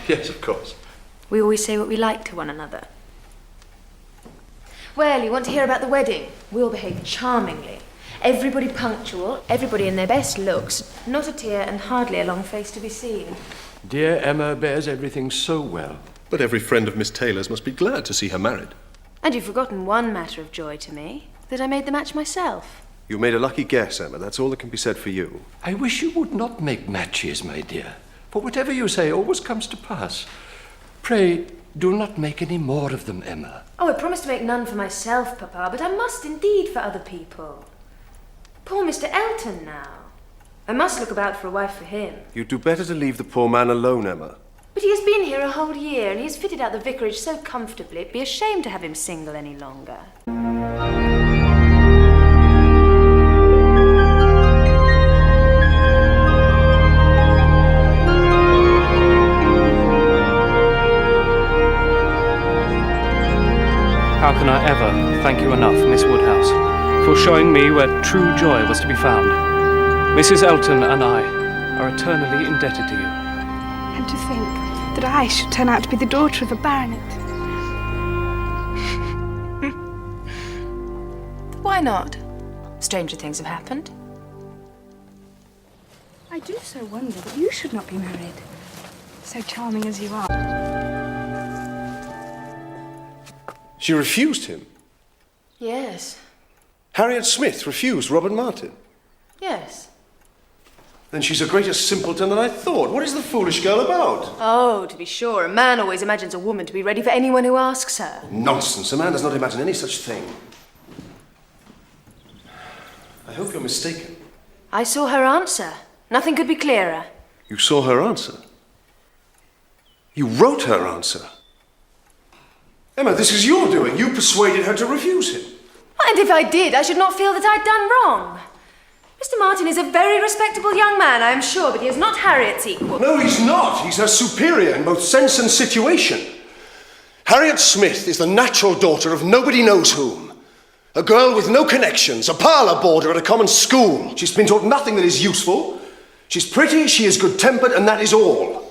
Yes, of course. We always say what we like to one another. Well, you want to hear about the wedding? We'll behave charmingly. Everybody punctual, everybody in their best looks, not a tear and hardly a long face to be seen. Dear Emma bears everything so well. But every friend of Miss Taylor's must be glad to see her married. And you've forgotten one matter of joy to me, that I made the match myself. You made a lucky guess, Emma. That's all that can be said for you. I wish you would not make matches, my dear, for whatever you say always comes to pass. Pray, do not make any more of them, Emma. Oh, I promised to make none for myself, Papa, but I must indeed for other people. Poor Mr. Elton now. I must look about for a wife for him. You'd do better to leave the poor man alone, Emma. But he has been here a whole year, and he has fitted out the vicarage so comfortably, it'd be a shame to have him single any longer. How can I ever thank you enough, Miss Woodhouse, for showing me where true joy was to be found? Mrs. Elton and I are eternally indebted to you. And to think that I should turn out to be the daughter of a baronet. Why not? Stranger things have happened. I do so wonder that you should not be married, so charming as you are. She refused him. Yes. Harriet Smith refused Robert Martin. Yes. Then she's a greater simpleton than I thought. What is the foolish girl about? Oh, to be sure. A man always imagines a woman to be ready for anyone who asks her. Nonsense. A man does not imagine any such thing. I hope you're mistaken. I saw her answer. Nothing could be clearer. You saw her answer? You wrote her answer? Emma, this is your doing. You persuaded her to refuse him. And if I did, I should not feel that I'd done wrong. Mr. Martin is a very respectable young man, I am sure, but he is not Harriet's equal. No, he's not. He's her superior in both sense and situation. Harriet Smith is the natural daughter of nobody knows whom. A girl with no connections, a parlour boarder at a common school. She's been taught nothing that is useful. She's pretty, she is good-tempered, and that is all.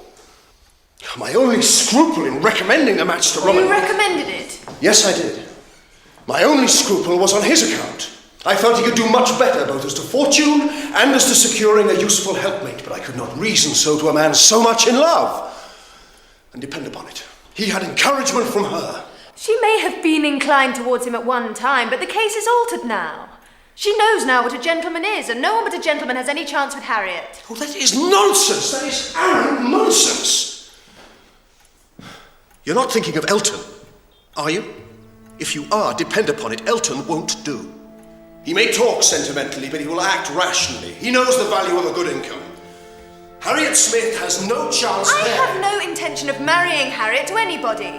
My only scruple in recommending the match to Robert... You recommended it? Yes, I did. My only scruple was on his account. I felt he could do much better, both as to fortune and as to securing a useful helpmate, but I could not reason so to a man so much in love. And depend upon it, he had encouragement from her. She may have been inclined towards him at one time, but the case is altered now. She knows now what a gentleman is, and no one but a gentleman has any chance with Harriet. Oh, that is nonsense! That is arrant nonsense! You're not thinking of Elton, are you? If you are, depend upon it, Elton won't do. He may talk sentimentally, but he will act rationally. He knows the value of a good income. Harriet Smith has no chance there. I have no intention of marrying Harriet to anybody.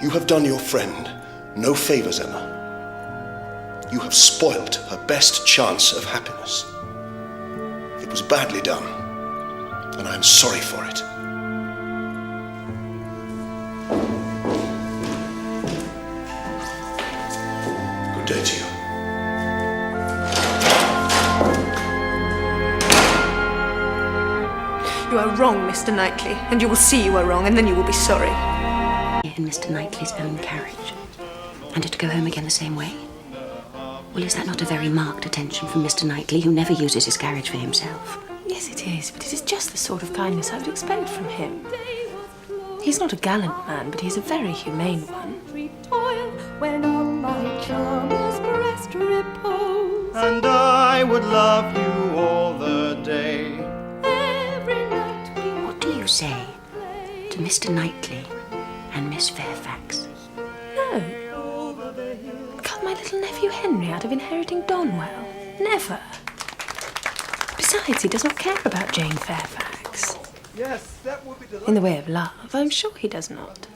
You have done your friend no favours, Emma. You have spoilt her best chance of happiness. It was badly done, and I am sorry for it. Good day to you. You are wrong, Mr. Knightley, and you will see you are wrong, and then you will be sorry. In Mr. Knightley's own carriage, and to go home again the same way? Well, is that not a very marked attention from Mr. Knightley, who never uses his carriage for himself? Yes, it is, but it is just the sort of kindness I would expect from him. He's not a gallant man, but he's a very humane one. When on my charmer's breast repose, and I would love you all the day. every night we What do you say to Mr. Knightley and Miss Fairfax? No. Cut my little nephew Henry out of inheriting Donwell? Never. Besides, he does not care about Jane Fairfax. Yes, that would be delightful. In the way of love, I'm sure he does not.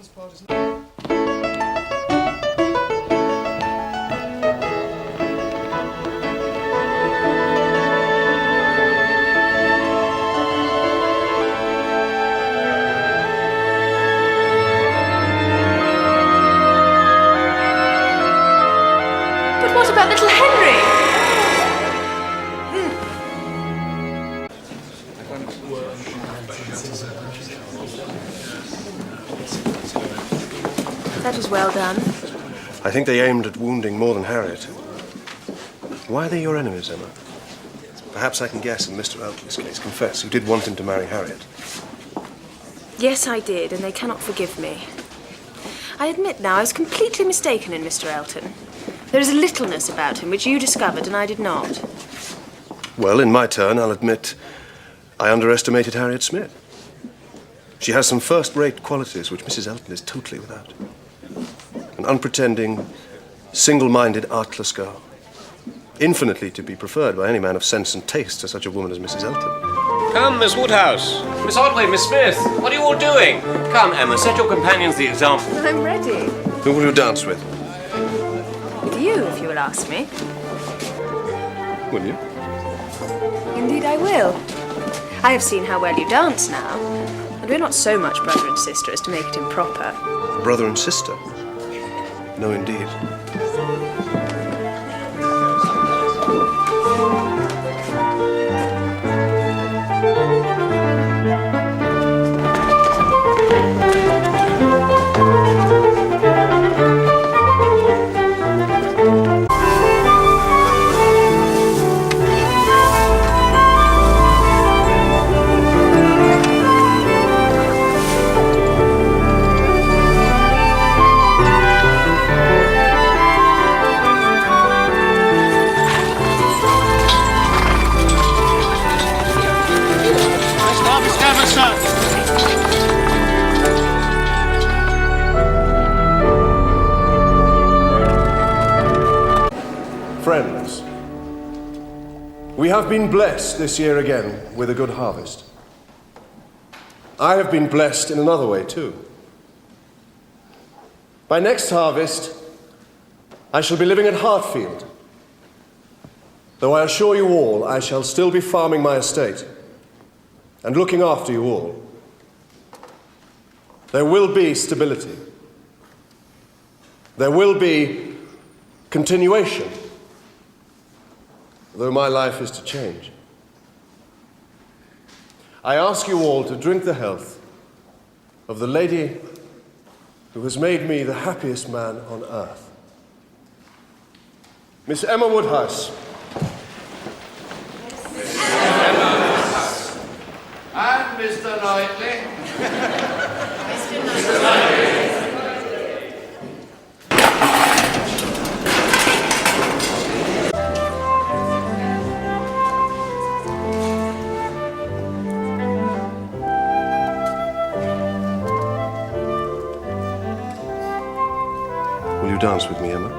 But what about little Henry? I think they aimed at wounding more than Harriet. Why are they your enemies, Emma? Perhaps I can guess in Mr. Eltley's case. Confess, you did want him to marry Harriet. Yes, I did, and they cannot forgive me. I admit now I was completely mistaken in Mr. Elton. There is a littleness about him which you discovered and I did not. Well, in my turn, I'll admit I underestimated Harriet Smith. She has some first-rate qualities which Mrs. Elton is totally without. An unpretending, single-minded, artless girl. Infinitely to be preferred by any man of sense and taste to such a woman as Mrs. Elton. Come, Miss Woodhouse. Miss Otway, Miss Smith, what are you all doing? Come, Emma, set your companions the example. I'm ready. Who will you dance with? With you, if you will ask me. Will you? Indeed I will. I have seen how well you dance now, and we're not so much brother and sister as to make it improper. Brother and sister? No, indeed. Friends, we have been blessed this year again with a good harvest. I have been blessed in another way too. By next harvest, I shall be living at Hartfield. Though I assure you all, I shall still be farming my estate and looking after you all. There will be stability. There will be continuation, though my life is to change. I ask you all to drink the health of the lady who has made me the happiest man on earth. Miss Emma Woodhouse. And Mr. Knightley. Will you dance with me, Emma?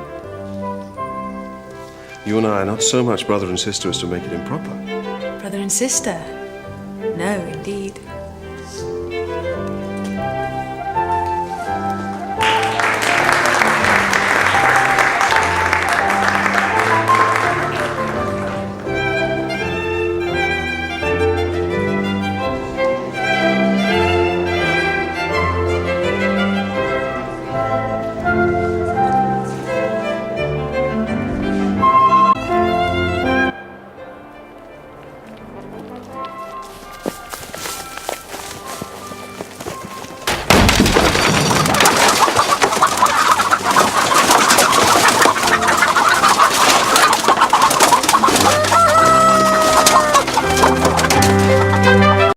You and I are not so much brother and sister as to make it improper. Brother and sister? No, indeed.